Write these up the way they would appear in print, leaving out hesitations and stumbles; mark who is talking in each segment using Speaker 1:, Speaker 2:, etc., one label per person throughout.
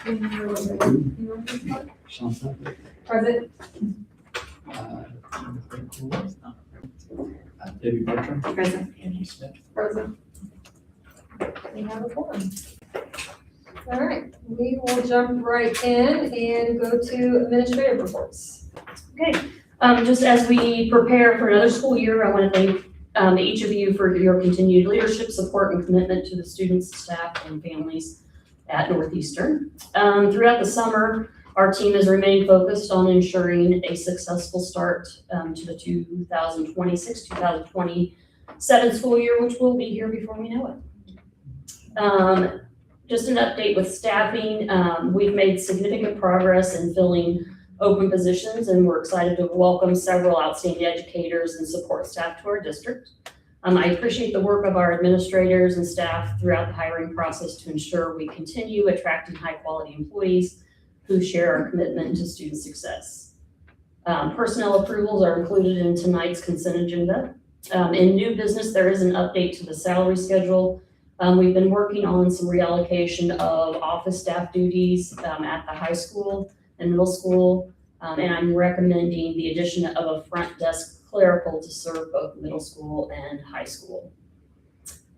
Speaker 1: Present.
Speaker 2: Debbie Bertram.
Speaker 1: Present.
Speaker 2: Angie Smith.
Speaker 1: Present. We have a forum. All right, we will jump right in and go to administrative reports.
Speaker 3: Okay, just as we prepare for another school year, I want to thank each of you for your continued leadership, support, and commitment to the students, staff, and families at Northeastern. Throughout the summer, our team has remained focused on ensuring a successful start to the 2026-2027 school year, which will be here before we know it. Just an update with staffing, we've made significant progress in filling open positions, and we're excited to welcome several outstanding educators and support staff to our district. I appreciate the work of our administrators and staff throughout the hiring process to ensure we continue attracting high-quality employees who share our commitment to student success. Personnel approvals are included in tonight's consent agenda. In new business, there is an update to the salary schedule. We've been working on some reallocation of office staff duties at the high school and middle school, and I'm recommending the addition of a front desk clerical to serve both middle school and high school.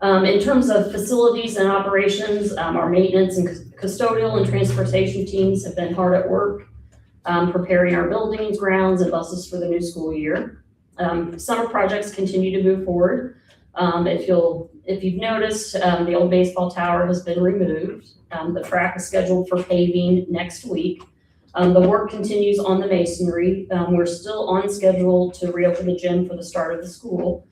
Speaker 3: In terms of facilities and operations, our maintenance and custodial and transportation teams have been hard at work preparing our buildings, grounds, and buses for the new school year. Summer projects continue to move forward. If you've noticed, the old baseball tower has been removed. The track is scheduled for paving next week. The work continues on the masonry. We're still on schedule to reopen the gym for the start of the school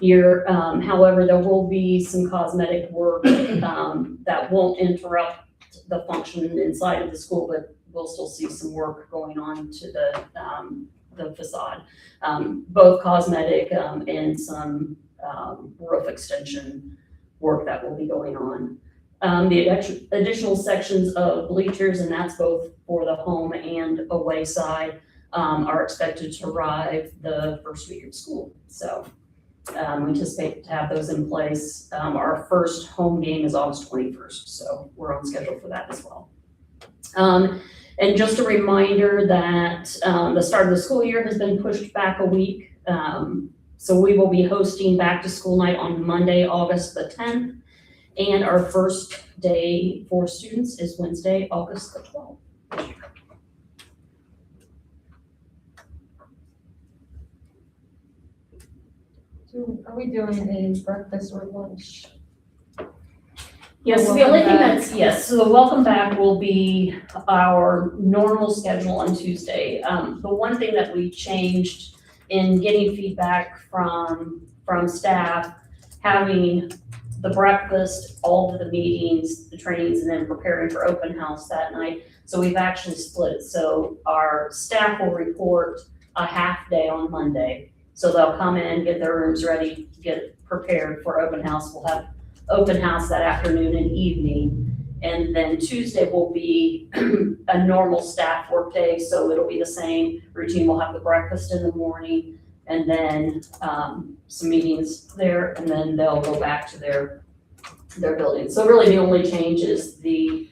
Speaker 3: year. However, there will be some cosmetic work that won't interrupt the function inside of the school, but we'll still see some work going on to the facade, both cosmetic and some roof extension work that will be going on. The additional sections of bleachers, and that's both for the home and away side, are expected to arrive the first week of school. So we anticipate to have those in place. Our first home game is August 21st, so we're on schedule for that as well. And just a reminder that the start of the school year has been pushed back a week. So we will be hosting back to school night on Monday, August the 10th. And our first day for students is Wednesday, August the 12th.
Speaker 1: So are we doing a breakfast or lunch?
Speaker 3: Yes, the only thing that's, yes, so the welcome back will be our normal schedule on Tuesday. The one thing that we changed in getting feedback from staff, having the breakfast, all of the meetings, the trainings, and then preparing for open house that night. So we've actually split it. So our staff will report a half day on Monday. So they'll come in, get their rooms ready, get prepared for open house. We'll have open house that afternoon and evening. And then Tuesday will be a normal staff work day. So it'll be the same routine. We'll have the breakfast in the morning and then some meetings there, and then they'll go back to their building. So really the only change is the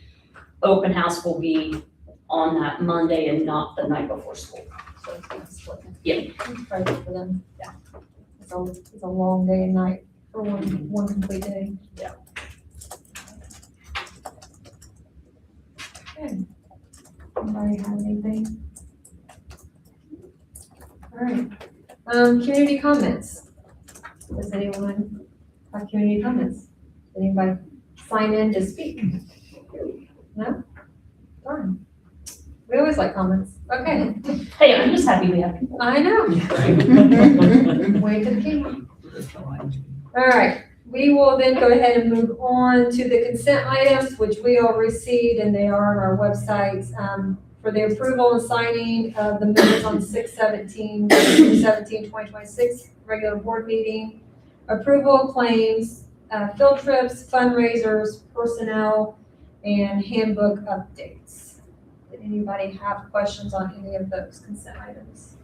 Speaker 3: open house will be on that Monday and not the night before school. So that's what, yeah.
Speaker 1: Friday for them. Yeah. It's a long day and night for one complete day.
Speaker 3: Yeah.
Speaker 1: Okay. Anybody have anything? All right. Community comments. Does anyone have community comments? Anybody sign in to speak? No? Darn. We always like comments. Okay.
Speaker 3: Hey, I'm just happy we have people.
Speaker 1: I know. Wait to the camera. All right. We will then go ahead and move on to the consent items, which we all received, and they are on our websites. For the approval and signing of the minutes on 6/17/2026 regular board meeting, approval of claims, field trips, fundraisers, personnel, and handbook updates. Did anybody have questions on any of those consent items?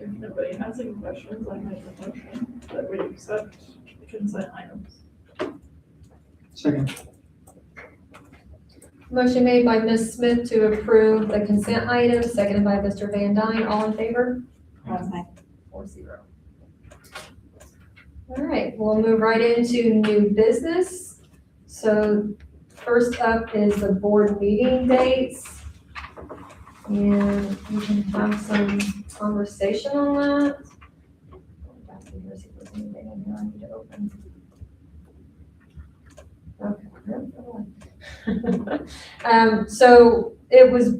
Speaker 2: If nobody has any questions, I make a motion that we accept the consent items.
Speaker 4: Second.
Speaker 1: Motion made by Ms. Smith to approve the consent items, seconded by Mr. Van Dyne. All in favor? 4-0. All right, we'll move right into new business. So first up is the board meeting dates. And we can have some conversation on that. Back to here, see if there's anything in here I need to open. Okay. So it was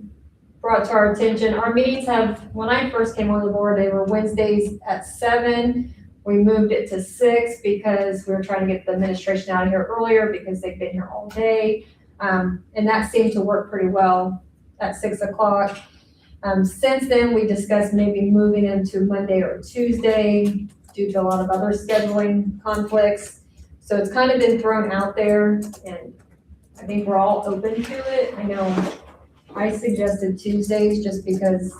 Speaker 1: brought to our attention, our meetings when I first came on the board, they were Wednesdays at 7. We moved it to 6 because we were trying to get the administration out of here earlier because they've been here all day. And that seemed to work pretty well at 6 o'clock. Since then, we discussed maybe moving into Monday or Tuesday due to a lot of other scheduling conflicts. So it's kind of been thrown out there, and I think we're all open to it. I know I suggested Tuesdays just because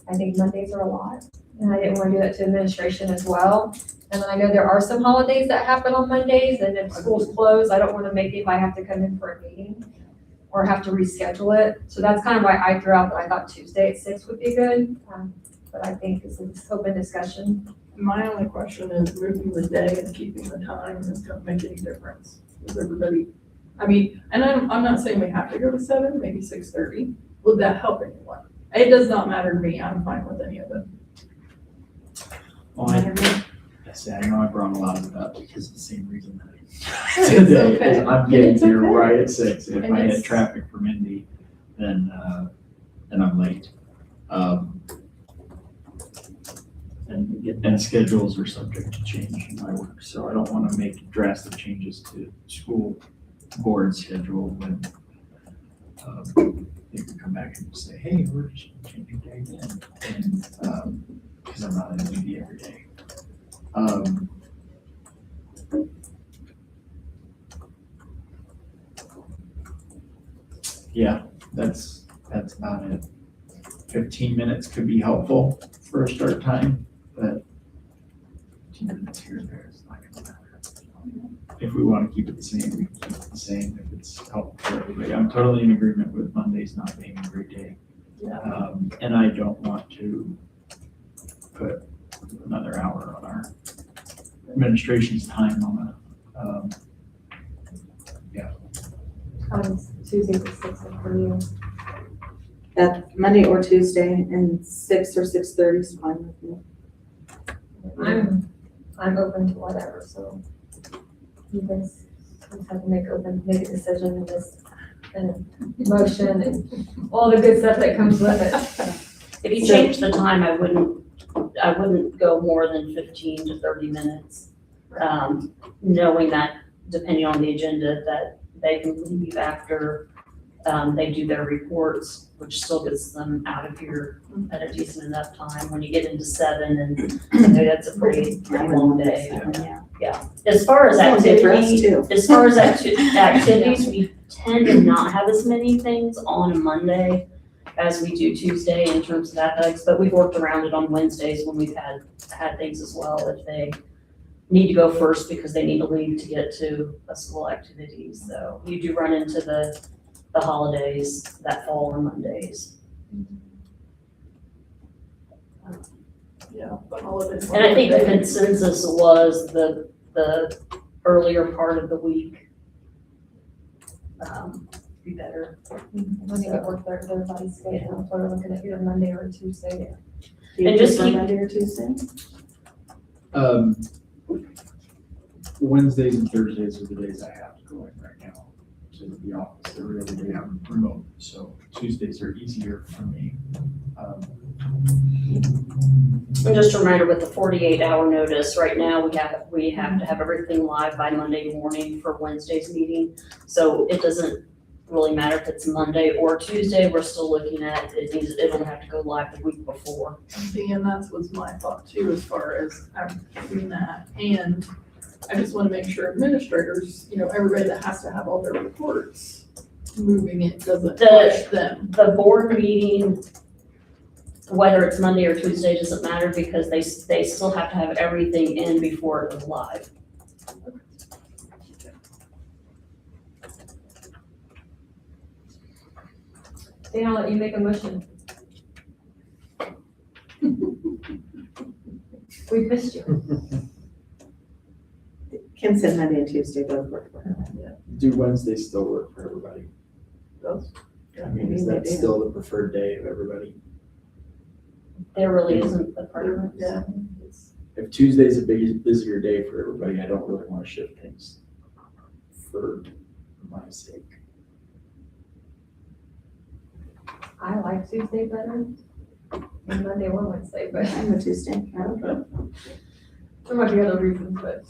Speaker 1: I think Mondays are a lot, and I didn't want to do that to administration as well. And I know there are some holidays that happen on Mondays, and if school's closed, I don't want to make anybody have to come in for a meeting or have to reschedule it. So that's kind of why I threw out that I thought Tuesday at 6 would be good. But I think this is open discussion.
Speaker 2: My only question is moving the day and keeping the time is gonna make any difference. Is everybody, I mean, and I'm not saying we have to go to 7, maybe 6:30. Would that help anyone? It does not matter to me. I'm fine with any of it.
Speaker 4: Well, I say, I know I brought a lot of it up because of the same reason that I
Speaker 2: It's
Speaker 4: did today,
Speaker 2: okay.
Speaker 4: is I'm getting
Speaker 2: It's
Speaker 4: here
Speaker 2: okay.
Speaker 4: right at 6. If
Speaker 2: And
Speaker 4: I
Speaker 2: it's-
Speaker 4: hit traffic from Indy, then I'm late. And schedules are subject to change in my work, so I don't want to make drastic changes to school board schedule when they can come back and say, hey, we're just changing day again, and because I'm not in Indy every day. Yeah, that's about it. 15 minutes could be helpful for a start time, but 15 minutes here and there is not gonna matter. If we want to keep it the same, we can keep it the same if it's helpful for everybody. I'm totally in agreement with Mondays not being a great day.
Speaker 2: Yeah.
Speaker 4: And I don't want to put another hour on our administration's time on
Speaker 1: Tuesday at 6 for you.
Speaker 5: That Monday or Tuesday, and 6 or 6:30 is fine with me.
Speaker 1: I'm open to whatever, so you guys just have to make a decision and this and motion and all the good stuff that comes with it.
Speaker 3: If you change the time, I wouldn't go more than 15 to 30 minutes. Knowing that depending on the agenda that they can leave after they do their reports, which still gets them out of here at a decent enough time. When you get into 7, and I know that's a pretty long day.
Speaker 5: Yeah.
Speaker 3: As far as
Speaker 5: As long as they dress,
Speaker 3: activity,
Speaker 5: too.
Speaker 3: activities, we tend to not have as many things on a Monday as we do Tuesday in terms of athletics, but we've worked around it on Wednesdays when we've had things as well if they need to go first because they need to leave to get to a school activity. So you do run into the holidays that fall on Mondays.
Speaker 2: Yeah, the holidays.
Speaker 3: And I think the consensus was the earlier part of the week be better.
Speaker 1: I think it worked for everybody's schedule, so we're looking at either Monday or Tuesday.
Speaker 5: Do you
Speaker 3: And just
Speaker 5: prefer
Speaker 3: keep-
Speaker 5: Monday or Tuesday?
Speaker 4: Wednesdays and Thursdays are the days I have to go in right now to the office. Every other day I'm remote, so Tuesdays are easier for me.
Speaker 3: And just a reminder with the 48-hour notice, right now we have to have everything live by Monday morning for Wednesday's meeting. So it doesn't really matter if it's Monday or Tuesday, we're still looking at, it'll have to go live the week before.
Speaker 2: And that was my thought too, as far as I'm doing that. And I just want to make sure administrators, everybody that has to have all their reports, moving it doesn't push them.
Speaker 3: The board meeting whether it's Monday or Tuesday doesn't matter because they still have to have everything in before it goes live.
Speaker 1: Dan, I'll let you make a motion. We've missed you.
Speaker 5: Kim said Monday and Tuesday both work for her.
Speaker 4: Do Wednesdays still work for everybody?
Speaker 2: Those.
Speaker 4: I mean, is that still the preferred day of everybody?
Speaker 3: There really isn't a preference.
Speaker 2: Yeah.
Speaker 4: If Tuesday's a busier day for everybody, I don't really want to shift things for my sake.
Speaker 1: I like Tuesday better than Monday or Wednesday, but
Speaker 5: I'm a Tuesday.
Speaker 2: There might be other reasons, but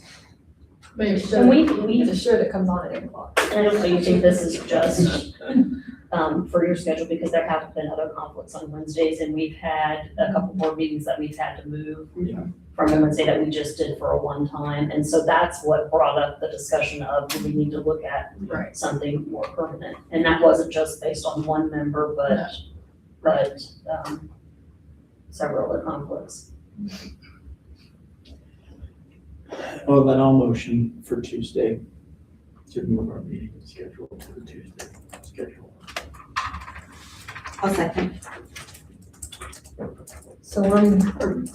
Speaker 2: maybe
Speaker 3: And
Speaker 2: should,
Speaker 3: we,
Speaker 2: it's a show that comes on at 8 o'clock.
Speaker 3: I don't know, you think this is just for your schedule, because there have been other conflicts on Wednesdays, and we've had a couple more meetings that we've had to move
Speaker 4: Yeah.
Speaker 3: from the Wednesday that we just did for a one-time, and so that's what brought up the discussion of, do we need to look at
Speaker 2: Right.
Speaker 3: something more permanent? And that wasn't just based on one member, but several other conflicts.
Speaker 4: Well, then I'll motion for Tuesday to move our meeting schedule to the Tuesday schedule.
Speaker 5: Second.
Speaker 1: so we're,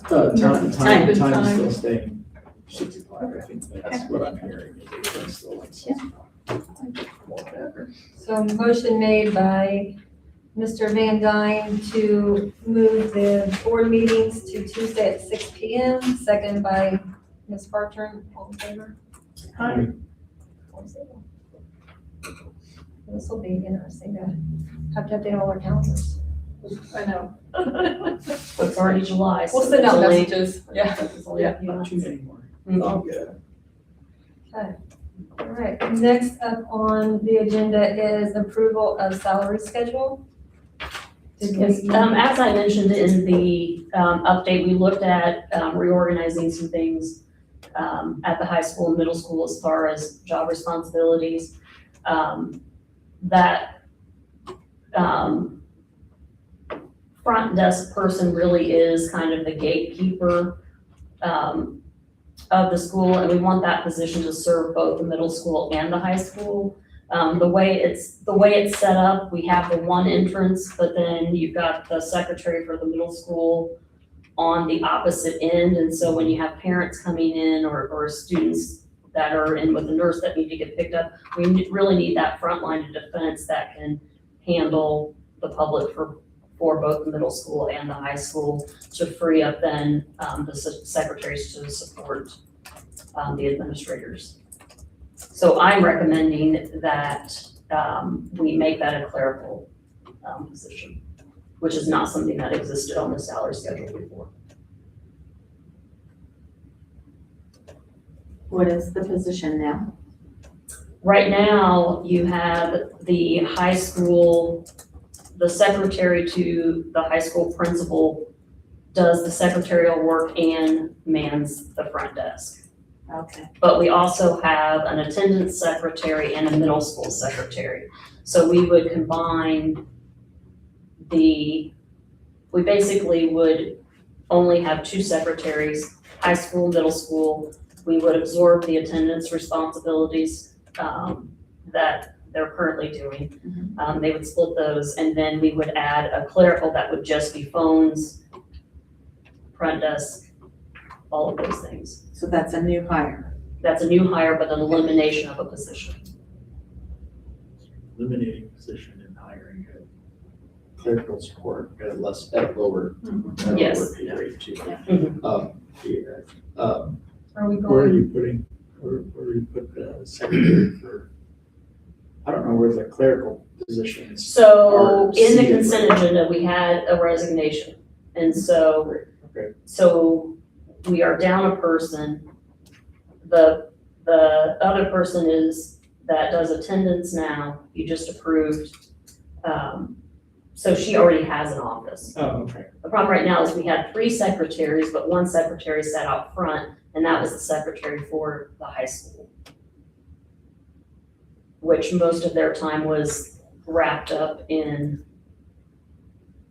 Speaker 4: Time is
Speaker 2: Time.
Speaker 4: still staying 6 o'clock. I think that's what I'm hearing. It's still like 6 o'clock.
Speaker 2: Whatever.
Speaker 1: so motion made by Mr. Van Dyne to move the board meetings to Tuesday at 6 PM, second by Ms. Bartram, all in favor?
Speaker 2: Hi.
Speaker 1: This will be interesting to have to update all our calendars.
Speaker 2: I know.
Speaker 3: It's already July, so
Speaker 2: We'll send
Speaker 3: it's
Speaker 2: out
Speaker 3: only-
Speaker 2: messages, yeah.
Speaker 3: it's only a few
Speaker 4: Not
Speaker 3: months.
Speaker 4: too many more.
Speaker 3: Mhm.
Speaker 4: Oh, good.
Speaker 1: All right, next up on the agenda is approval of salary schedule. Did
Speaker 3: Yes,
Speaker 1: we-
Speaker 3: as I mentioned in the update, we looked at reorganizing some things at the high school and middle school as far as job responsibilities. That front desk person really is kind of the gatekeeper of the school, and we want that position to serve both the middle school and the high school. The way it's set up, we have the one entrance, but then you've got the secretary for the middle school on the opposite end, and so when you have parents coming in or students that are in with a nurse that need to get picked up, we really need that front line of defense that can handle the public for both the middle school and the high school, to free up then the secretaries to support the administrators. So I'm recommending that we make that a clerical position, which is not something that existed on the salary schedule before.
Speaker 5: What is the position now?
Speaker 3: Right now, you have the high school, the secretary to the high school principal does the secretarial work and mans the front desk.
Speaker 5: Okay.
Speaker 3: But we also have an attendance secretary and a middle school secretary. So we would combine we basically would only have two secretaries, high school, middle school. We would absorb the attendance responsibilities that they're currently doing. They would split those, and then we would add a clerical that would just be phones, front desk, all of those things.
Speaker 5: So that's a new hire.
Speaker 3: That's a new hire, but an elimination of a position.
Speaker 4: Eliminating position and hiring a clerical support at a lower
Speaker 3: Yes.
Speaker 4: pay rate too.
Speaker 3: Mhm.
Speaker 1: Are we
Speaker 4: Where are
Speaker 1: going,
Speaker 4: you putting, where do you put the secretary for, I don't know where the clerical positions.
Speaker 3: So
Speaker 4: are
Speaker 3: in the
Speaker 4: seated.
Speaker 3: consent agenda, we had a resignation. And so,
Speaker 4: Okay.
Speaker 3: so we are down a person. The other person that does attendance now, you just approved. So she already has an office.
Speaker 4: Oh, okay.
Speaker 3: The problem right now is we had 3 secretaries, but 1 secretary sat out front, and that was the secretary for the high school, which most of their time was wrapped up in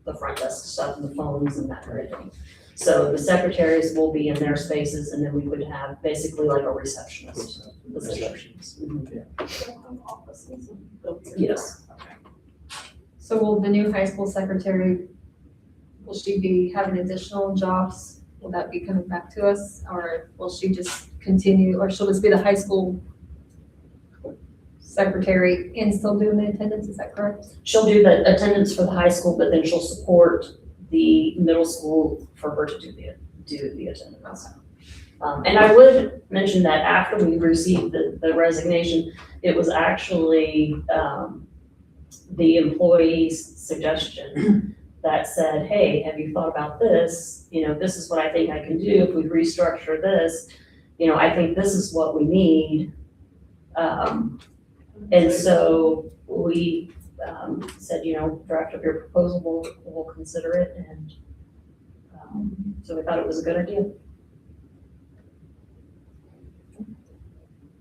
Speaker 3: the front desk stuff and the phones and that kind of thing. So the secretaries will be in their spaces, and then we would have basically like a receptionist position.
Speaker 2: Offices and they'll be in
Speaker 3: Yes.
Speaker 1: So will the new high school secretary, will she be having additional jobs? Will that be coming back to us, or will she just continue, or she'll just be the high school secretary and still doing the attendance, is that correct?
Speaker 3: She'll do the attendance for the high school, but then she'll support the middle school for her to do the attendance. And I would mention that after we received the resignation, it was actually, the employee's suggestion that said, hey, have you thought about this? You know, this is what I think I can do if we restructure this. You know, I think this is what we need. And so we said, you know, draft up your proposal, we'll consider it, and so we thought it was a good idea.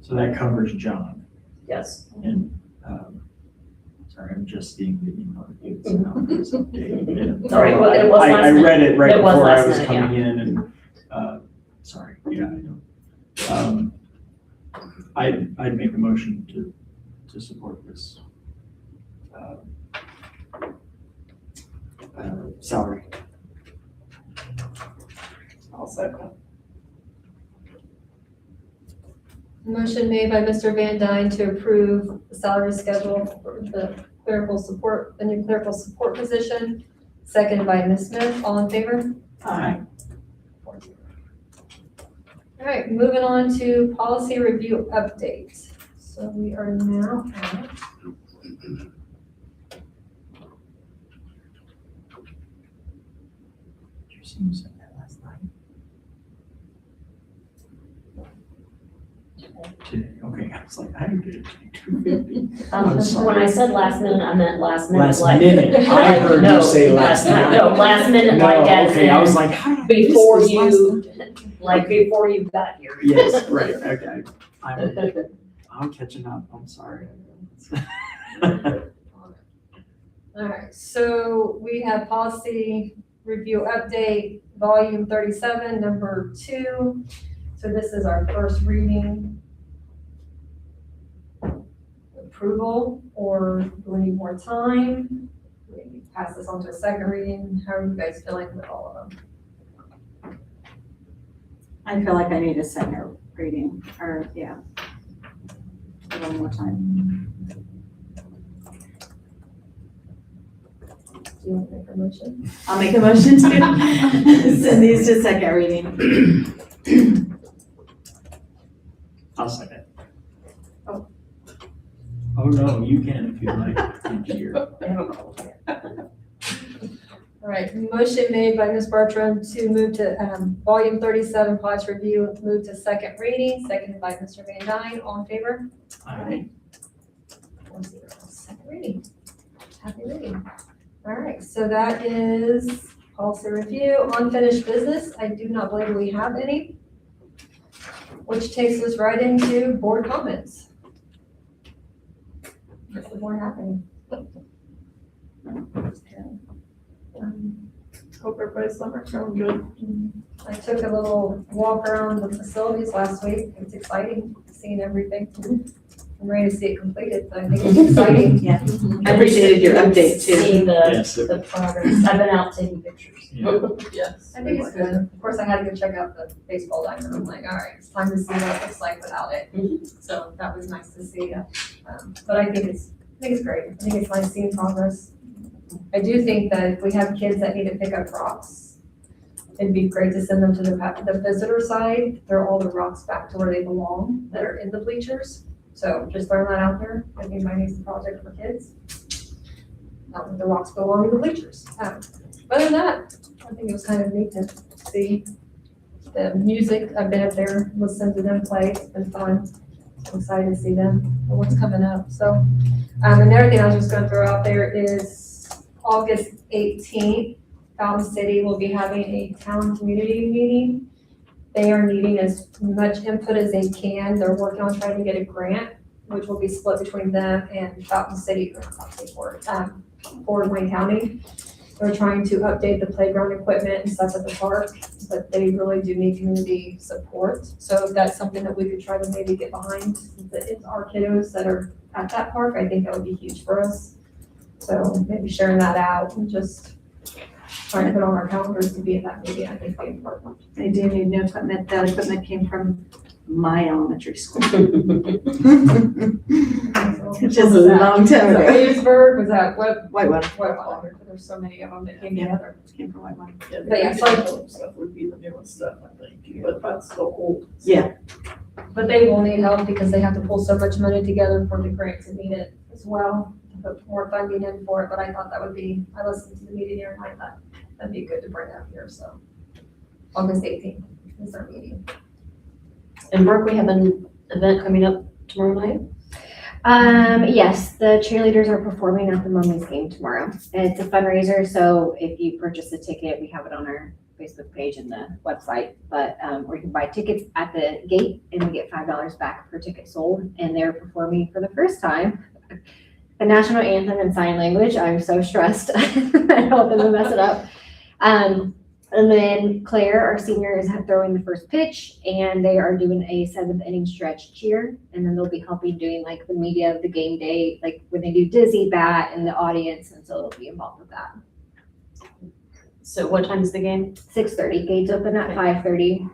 Speaker 4: So that covers John.
Speaker 3: Yes.
Speaker 4: And, sorry, I'm just seeing the email that you sent out. It's updated.
Speaker 3: All right, well, it was
Speaker 4: I
Speaker 3: last minute.
Speaker 4: read it right
Speaker 3: It was
Speaker 4: before I
Speaker 3: last
Speaker 4: was
Speaker 3: minute,
Speaker 4: coming in and, sorry, yeah, I know. I'd make a motion to support this, salary.
Speaker 2: I'll second.
Speaker 1: Motion made by Mr. Van Dyne to approve the salary schedule for the clerical support, the new clerical support position, seconded by Ms. Smith. All in favor?
Speaker 2: Aye.
Speaker 1: All right, moving on to policy review update. So we are now at
Speaker 4: Did you see you sent that last night? Today, okay, I was like, I didn't get it till 2:50. I'm sorry.
Speaker 3: When I said last minute, I meant last minute.
Speaker 4: Last
Speaker 3: like-
Speaker 4: minute. I heard you
Speaker 3: No,
Speaker 4: say last
Speaker 3: minute.
Speaker 4: night.
Speaker 3: No, last minute,
Speaker 4: No,
Speaker 3: like as
Speaker 4: okay, I was
Speaker 3: in
Speaker 4: like, how did I miss
Speaker 3: before
Speaker 4: this last
Speaker 3: you, before you got here.
Speaker 4: Yes, right, okay. I'm catching up, I'm sorry.
Speaker 1: all right, so we have policy review update, volume 37, number 2. So this is our first reading. Approval, or do we need more time? Do we pass this on to a second reading? How are you guys feeling with all of them?
Speaker 5: I feel like I need a second reading, or, yeah. A little more time.
Speaker 1: Do you want to make a motion?
Speaker 5: I'll make a motion to send these to second reading.
Speaker 4: I'll second.
Speaker 1: Oh.
Speaker 4: Oh, no, you can if you like. Thank you.
Speaker 3: I have a problem.
Speaker 1: All right, motion made by Ms. Bartram to move to volume 37, policy review, move to second reading, seconded by Mr. Van Dyne. All in favor?
Speaker 4: Aye.
Speaker 1: 4-0. Second reading. Happy reading. All right, so that is policy review. Unfinished business, I do not believe we have any, which takes us right into board comments. What's the board happening?
Speaker 2: Hope everybody's summer's going good.
Speaker 1: I took a little walk around the facilities last week. It's exciting, seeing everything. I'm ready to see it completed, but I think it's exciting.
Speaker 5: Yeah, I appreciated your update too.
Speaker 3: See the,
Speaker 4: Yes,
Speaker 3: the progress. I've been out taking pictures.
Speaker 4: yeah.
Speaker 2: Yes.
Speaker 1: I think it's good. Of course, I had to go check out the baseball diamond. I'm like, all right, it's time to see what it looks like without it. So that was nice to see. But I think it's great. I think it's nice seeing progress. I do think that if we have kids that need to pick up rocks, it'd be great to send them to the visitor side, throw all the rocks back to where they belong, that are in the bleachers. So just throwing that out there. I think might need a project for kids. Not that the rocks belong in the bleachers. Other than that, I think it was kind of neat to see the music. I've been up there, listened to them play. It's been fun. I'm excited to see them and what's coming up. So, another thing I was just going to throw out there is August 18th, Fountain City will be having a town community meeting. They are needing as much input as they can. They're working on trying to get a grant, which will be split between them and Fountain City, Fort Wayne County. We're trying to update the playground equipment and stuff at the park, but they really do need community support. So if that's something that we could try to maybe get behind, that it's our kiddos that are at that park, I think that would be huge for us. So maybe sharing that out and just trying to put on our calendars to be at that meeting, I think would be important.
Speaker 5: They do need new equipment. That equipment came from my elementary school. Which is a long time ago.
Speaker 1: Williamsburg, was that what,
Speaker 5: Whitewater.
Speaker 1: Whitewater, there's so many of them that came together.
Speaker 5: Came from Whitewater.
Speaker 1: But yeah, so-
Speaker 2: digital stuff would be the newest stuff, I think, but that's the old.
Speaker 5: Yeah.
Speaker 1: But they will need help because they have to pull so much money together for the grant to meet it as well, to put more funding in for it, but I thought that would be, I listened to the meeting here and I thought that'd be good to bring up here, so. August 18th is our meeting.
Speaker 3: And Brooke, we have an event coming up tomorrow night.
Speaker 6: Yes, the cheerleaders are performing at the Mummies game tomorrow. It's a fundraiser, so if you purchase a ticket, we have it on our Facebook page and the website. But or you can buy tickets at the gate, and we get $5 back per ticket sold. And they're performing for the first time the national anthem in sign language. I'm so stressed. I don't want them to mess it up. And then Claire, our senior, is throwing the first pitch, and they are doing a 7th inning stretch cheer. And then they'll be helping doing like the media of the game day, like when they do Dizzy Bat and the audience, and so they'll be involved with that.
Speaker 3: So what time is the game?
Speaker 6: 6:30, gates open at 5:30.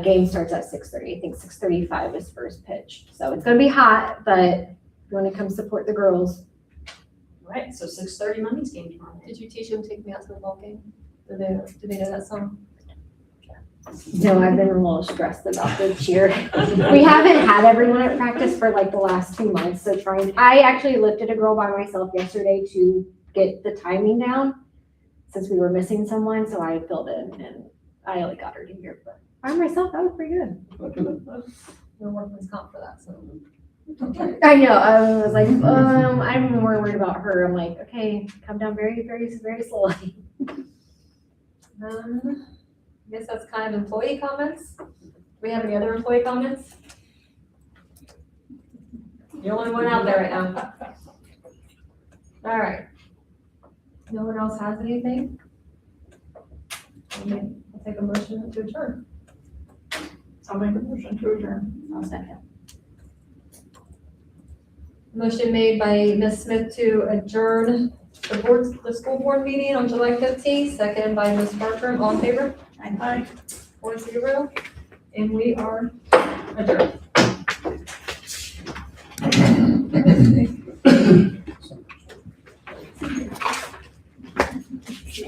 Speaker 6: Game starts at 6:30. I think 6:35 is first pitch. So it's gonna be hot, but you wanna come support the girls.
Speaker 3: All right, so 6:30 Mummy's game tomorrow night.
Speaker 1: Did you teach them Take Me Out to the Ball Game? Do they know that song?
Speaker 6: No, I've been a little stressed about the cheer. We haven't had everyone at practice for like the last 2 months, so I actually lifted a girl by myself yesterday to get the timing down since we were missing someone, so I filled in and I only got her to hear, but by myself, that was pretty good.
Speaker 1: We're workman's comp for that, so.
Speaker 6: I know, I was like, I'm more worried about her. I'm like, okay, come down very, very, very slowly.
Speaker 1: I guess that's kind of employee comments. Do we have any other employee comments? You're the only one out there right now. All right. No one else has anything? Okay, I'll take a motion to adjourn.
Speaker 2: I'll make a motion to adjourn.
Speaker 5: I'll second.
Speaker 1: Motion made by Ms. Smith to adjourn the school board meeting on July 15th, seconded by Ms. Bartram. All in favor?
Speaker 2: Aye.
Speaker 1: 4-0, and we are adjourned.